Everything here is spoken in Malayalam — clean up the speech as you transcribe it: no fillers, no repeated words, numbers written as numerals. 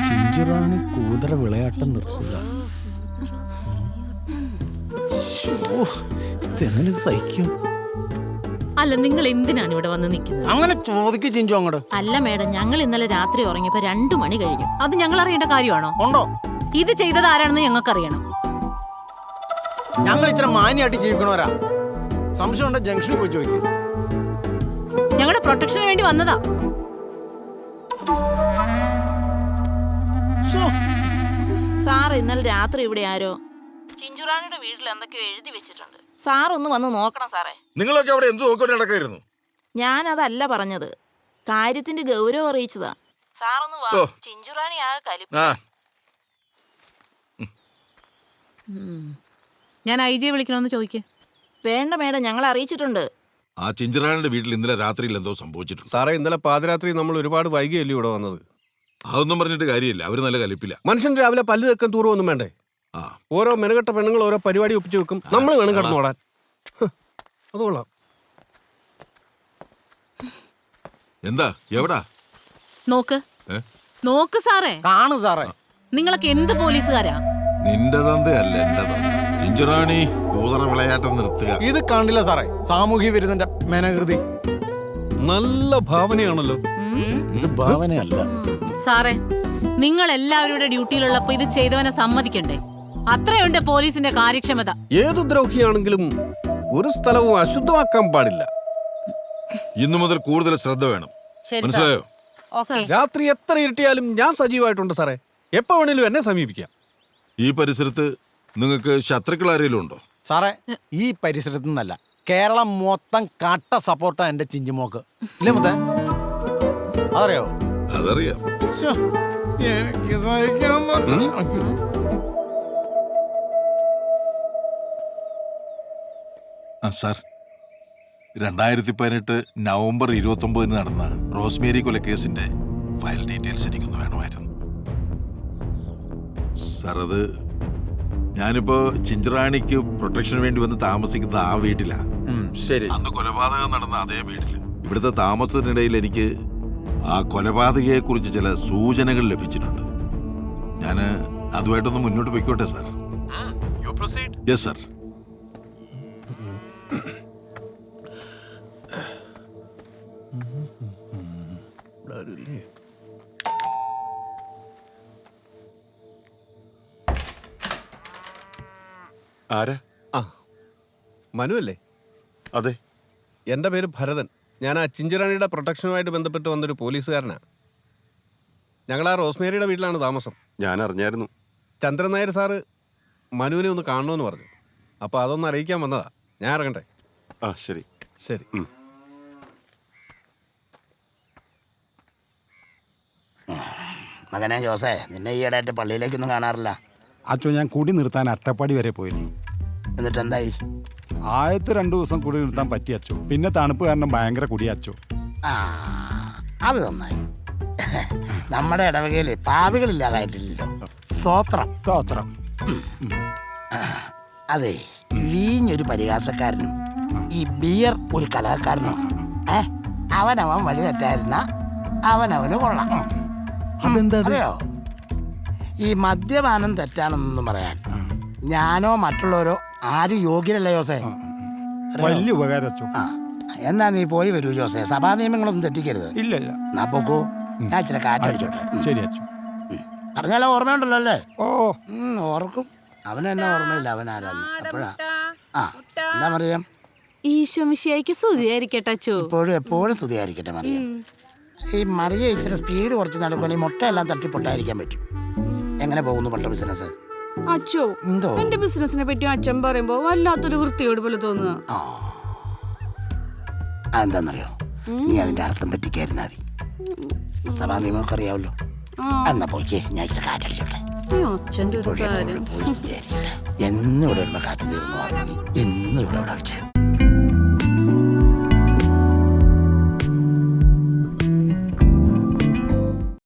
ചിഞ്ചുറാണി കൂതറ വിളയാട്ടം നിർത്തുക. ഇതെങ്ങനെ സഹിക്കും? അല്ല, നിങ്ങൾ എന്തിനാണ് ഇവിടെ വന്ന് നിൽക്കുന്നത്? അങ്ങനെ ചോദിക്ക് ചിഞ്ചു അങ്ങോട്ട്. അല്ല മേഡം, ഞങ്ങൾ ഇന്നലെ രാത്രി ഉറങ്ങിയപ്പോ 2 മണി കഴിഞ്ഞു. അത് ഞങ്ങൾ അറിയേണ്ട കാര്യമാണോ? ഉണ്ടോ? ഇത് ചെയ്തത് ആരാണെന്ന് ഞങ്ങൾക്ക് അറിയണം. ഞങ്ങൾ ഇത്ര മാന്യമായിട്ട് ജീവിക്കണവരാ. സംശയം ഉണ്ടോ ജംഗ്ഷനിൽ പോയി ചോദിക്കും. ഞങ്ങളുടെ പ്രൊട്ടക്ഷന് വേണ്ടി വന്നതാ. സാർ, ഇന്നലെ രാത്രി ഇവിടെ ആരോ ചിഞ്ചുറാണിയുടെ വീട്ടിൽ എന്തൊക്കെയോ എഴുതി വെച്ചിട്ടുണ്ട്. സാർ ഒന്ന് വന്ന് നോക്കണം സാറേ. നിങ്ങളൊക്കെ അവിടെ എന്ത് നോക്കി നടക്കായിരുന്നു? ഞാനതല്ല പറഞ്ഞത്, കാര്യത്തിന്റെ ഗൗരവം അറിയിച്ചതാ. സാറൊന്ന് വാ, ചിഞ്ചുറാണി ആകെ കലിപ്പ്. ഞാൻ IJ വിളിക്കണമെന്ന് ചോദിക്കേ. വേണ്ട മേഡം, ഞങ്ങൾ അറിയിച്ചിട്ടുണ്ട്. ആ ചിഞ്ചുറാണിയുടെ വീട്ടിൽ ഇന്നലെ രാത്രിയിൽ എന്തോ സംഭവിച്ചിട്ടുണ്ട്. സാറേ, ഇന്നലെ പാതിരാത്രി നമ്മൾ ഒരുപാട് വൈകിയല്ലേ ഇവിടെ വന്നത്. അതൊന്നും പറഞ്ഞിട്ട് കാര്യമില്ല, അവര് നല്ല കലിപ്പില്ല. മനുഷ്യൻ രാവിലെ പല്ല് തെക്കാൻ തൂറുമൊന്നും വേണ്ടേ? ഓരോ മെനകെട്ട പെണ്ണുങ്ങൾ ഓരോ പരിപാടി ഒപ്പിച്ചു വെക്കും. നമ്മൾ വേണം കിടന്നോടാൻ. അത് കൊള്ളാം. എന്താ എവിടാ? നോക്ക് നോക്ക് സാറേ. കാണു സാറേ. നിങ്ങളൊക്കെ എന്ത് പോലീസുകാരാ? നിന്റെ തന്തയല്ല എന്റെ തന്ത. ചിഞ്ചുറാണി കൂതറ വിളയാട്ടം നിർത്തുക. ഇത് കണ്ടില്ല സാറേ, സാമൂഹ്യ വിരുദ്ധന്റെ മേനകൃതി. നല്ല ഭാവനയാണല്ലോ. ഇത് ഭാവനയല്ല സാറേ. നിങ്ങൾ എല്ലാവരുടെ ഡ്യൂട്ടിയിലുള്ളപ്പോ ഇത് ചെയ്തവനെ സമ്മതിക്കണ്ടേ? അത്രയുണ്ട് പോലീസിന്റെ കാര്യക്ഷമത. ഏതു ദ്രോഹിയാണെങ്കിലും ഒരു സ്ഥലവും അശുദ്ധമാക്കാൻ പാടില്ല. ഇന്നു മുതൽ കൂടുതൽ ശ്രദ്ധ വേണം, മനസ്സിലായോ? രാത്രി എത്ര ഇരുട്ടിയാലും ഞാൻ സജീവമായിട്ടുണ്ട് സാറേ. എപ്പോ വേണേലും എന്നെ സമീപിക്കാം. ഈ പരിസരത്ത് നിങ്ങൾക്ക് ശത്രുക്കൾ ആരെങ്കിലും ഉണ്ടോ? സാറേ, ഈ പരിസരത്തു നിന്നല്ല, കേരളം മൊത്തം കട്ട സപ്പോർട്ടാ എന്റെ ചിഞ്ചുമോക്ക്. ഇല്ലേ മുത്തേ? അതറിയോ? അതറിയാം. എനിക്ക് സഹിക്കാൻ പറ്റില്ല. സാർ, 2018 നവംബർ 29 നടന്ന റോസ്മേരി കൊലക്കേസിന്റെ ഫയൽ ഡീറ്റെയിൽസ് എനിക്കൊന്ന് വേണമായിരുന്നു സാർ. അത് ഞാനിപ്പോ ചിഞ്ചുറാണിക്ക് പ്രൊട്ടക്ഷന് വേണ്ടി വന്ന് താമസിക്കുന്നത് ആ വീട്ടിലാ. ശരി. അന്ന് കൊലപാതകം നടന്ന അതേ വീട്ടില്. ഇവിടുത്തെ താമസത്തിനിടയിൽ എനിക്ക് ആ കൊലപാതകയെ കുറിച്ച് ചില സൂചനകൾ ലഭിച്ചിട്ടുണ്ട്. ഞാൻ അതുമായിട്ടൊന്ന് മുന്നോട്ട് പോയിക്കോട്ടെ സാർ? Yes sir. ആരാ? മനു അല്ലേ? അതെ. എൻ്റെ പേര് ഭരതൻ. ഞാൻ ആ ചിഞ്ചുറാണിയുടെ പ്രൊട്ടക്ഷനുമായിട്ട് ബന്ധപ്പെട്ട് വന്നൊരു പോലീസുകാരനാണ്. ഞങ്ങൾ ആ റോസ്മേരിയുടെ വീട്ടിലാണ് താമസം. ഞാൻ അറിഞ്ഞായിരുന്നു. ചന്ദ്രൻ നായർ സാറ് മനുവിനെ ഒന്ന് കാണണമെന്ന് പറഞ്ഞു. അപ്പോൾ അതൊന്ന് അറിയിക്കാൻ വന്നതാ. ഞാൻ ഇറങ്ങട്ടെ? ശരി ശരി. മകനെ ജോസേ, നിന്നെ ഈയിടെയായിട്ട് പള്ളിയിലേക്കൊന്നും കാണാറില്ല. അച്ചോ, ഞാൻ കുടി നിർത്താൻ അട്ടപ്പാടി വരെ പോയിരുന്നു. എന്നിട്ട് എന്തായി? ആദ്യത്തെ 2 ദിവസം കുടി നിർത്താൻ പറ്റി അച്ചോ. പിന്നെ തണുപ്പ് കാരണം ഭയങ്കര കുടിയച്ചോ. അത് നന്നായി. നമ്മുടെ ഇടവകയിൽ പാവികളില്ലാതായിട്ടില്ലല്ലോ. സ്തോത്രം. സ്തോത്രം. അതെ, വീഞ്ഞൊരു പരിഹാസക്കാരനും ഈ ബിയർ ഒരു കലാകാരനും. അവനവൻ വഴി തെറ്റായിരുന്ന അവനവന് കൊള്ളാം. അതെന്താ? അറിയോ, ഈ മദ്യപാനം തെറ്റാണെന്നൊന്നും പറയാൻ ഞാനോ മറ്റുള്ളവരോ ആരും യോഗ്യരല്ല ജോസേ. വലിയ ഉപകാരം അച്ചോ. എന്നാ നീ പോയി വരൂ ജോസേ. സഭാ നിയമങ്ങളൊന്നും തെറ്റിക്കരുത്. ഇല്ല ഇല്ല. എന്നാ പോക്കൂ, ഞാൻ ഇച്ചിരി കാറ്റടിച്ചോട്ടെ. ശരി അച്ചോ. പറഞ്ഞാലോ ഓർമ്മയുണ്ടല്ലോ അല്ലേ? ഓ, ഓർക്കും. അവന് എന്നെ ഓർമ്മയില്ല, അവൻ ആരാന്ന്. അപ്പോഴാ എന്താ മറിയാം? ഈശോ മിശിഹായ്ക്ക് സ്തുതിയായിരിക്കട്ടെ അച്ചോ. ഇപ്പോഴും എപ്പോഴും സ്തുതിയായിരിക്കട്ടെ മറിയാം. ഈ മറിയ ഇച്ചിരി സ്പീഡ് കുറച്ച് നടക്കുകയാണെങ്കിൽ മുട്ടയെല്ലാം തട്ടിപ്പൊട്ടായിരിക്കാൻ പറ്റും. എങ്ങനെ പോകുന്നു പട്ട ബിസിനസ്? അച്ചോ, എന്തോ എന്റെ ബിസിനസിനെ പറ്റി അച്ഛൻ പറയുമ്പോ വല്ലാത്തൊരു വൃത്തിയോട് പോലെ തോന്നുക. അതെന്താന്നറിയോ, നീ അതിന്റെ അർത്ഥം തെറ്റിക്കായിരുന്നാ മതി. സഭാ നിയമമൊക്കെ അറിയാവല്ലോ. എന്നാ പോയിക്കേ, ഞാൻ ഇച്ചിരി കാറ്റടിച്ചോട്ടെ. അച്ഛൻ്റെ ഒരു കാര്യം. എന്നും ഇവിടെ ഉള്ള കാറ്റ് തീർന്നു പറഞ്ഞു. നീ എന്നും ഇവിടെ വെച്ചേ.